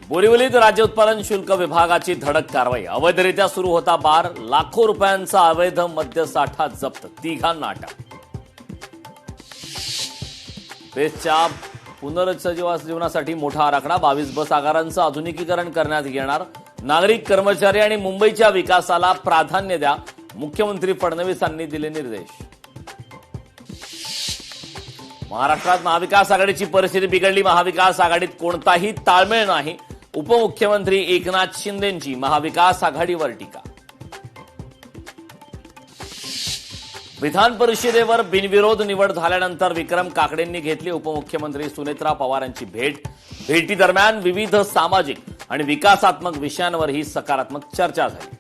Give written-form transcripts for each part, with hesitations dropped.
बोरिवलीत राज्य उत्पादन शुल्क विभागाची धडक कारवाई। अवैधरित्या सुरू होता बार, लाखो रुपयांचा अवैध मद्यसाठा जप्त, तिघांना अटक। बेस्टच्या पुनरुज्जीवनासाठी मोठा आराखडा, 22 बस आगारांचं आधुनिकीकरण करण्यात येणार। नागरिक, कर्मचारी आणि मुंबईच्या विकासाला प्राधान्य द्या, मुख्यमंत्री फडणवीसांनी दिले निर्देश। महाराष्ट्रात महाविकास आघाडीची परिस्थिती बिघडली, महाविकास आघाडीत कोणताही ताळमेळ नाही, उपमुख्यमंत्री एकनाथ शिंदेंची महाविकास आघाडीवर टीका। विधान परिषदेवर बिनविरोध निवड झाल्यानंतर विक्रम काकडेंनी घेतली उपमुख्यमंत्री सुनेत्रा पवारांची भेट। भेटीदरम्यान विविध सामाजिक आणि विकासात्मक विषयांवरही सकारात्मक चर्चा झाली।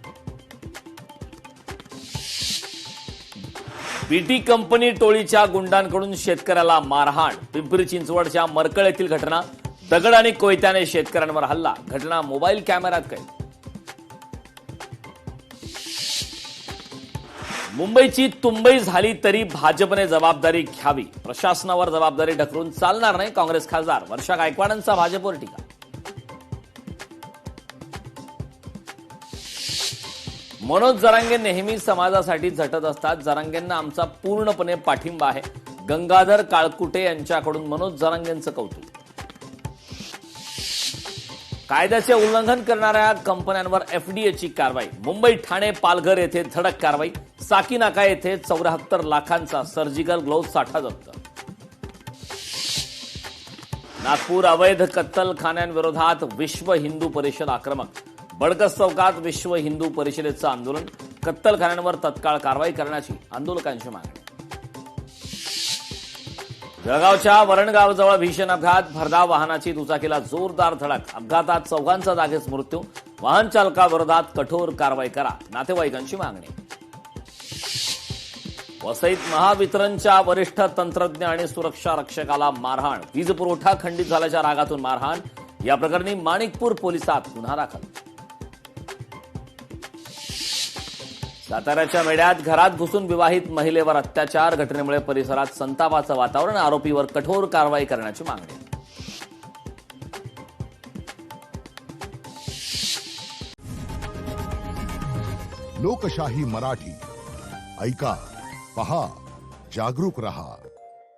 बीटी कंपनी टोळीच्या गुंडांकडून शेतकऱ्याला मारहाण, पिंपरी चिंचवडच्या मरकळ येथील घटना, दगड आणि कोयत्याने शेतकऱ्यांवर हल्ला, घटना मोबाईल कॅमेऱ्यात कैद। मुंबईची तुंबई झाली तरी भाजपने जबाबदारी घ्यावी, प्रशासनावर जबाबदारी ढकलून चालणार नाही, काँग्रेस खासदार वर्षा गायकवाडांचा भाजपवर टीका। मनोज जरांगे नेहमी समाजासाठी झटत असतात, जरांगेंना आमचा पूर्णपणे पाठिंबा आहे, गंगाधर काळकुटे यांच्याकडून मनोज जरांगेंचं कौतुक। कायद्याचे उल्लंघन करणाऱ्या कंपन्यांवर एफडीएची कारवाई, मुंबई, ठाणे, पालघर येथे धडक कारवाई, साकीनाका येथे 74 लाखांचा सर्जिकल ग्लोव्ह साठा जप्त। नागपूर अवैध कत्तलखान्यांविरोधात विश्व हिंदू परिषद आक्रमक, बडकस चौकात विश्व हिंदू परिषदेचं आंदोलन, कत्तलखान्यांवर तत्काळ कारवाई करण्याची आंदोलकांची मागणी। जळगावच्या वरणगावजवळ भीषण अपघात, भरधाव वाहनाची दुचाकीला जोरदार धडक, अपघातात चौघांचा जागीच मृत्यू, वाहन चालकाविरोधात कठोर कारवाई करा, नातेवाईकांची मागणी। वसईत महावितरणच्या वरिष्ठ तंत्रज्ञ आणि सुरक्षा रक्षकाला मारहाण, वीज पुरवठा खंडित झाल्याच्या रागातून मारहाण, या प्रकरणी माणिकपूर पोलिसात गुन्हा दाखल। साताऱ्याच्या मेढ्यात घरात घुसून विवाहित महिलेवर अत्याचार, घटनेमुळे परिसरात संतापाचं वातावरण, आरोपीवर कठोर कारवाई करण्याची मागणी। लोकशाही मराठी ऐका, पहा, जागरूक रहा।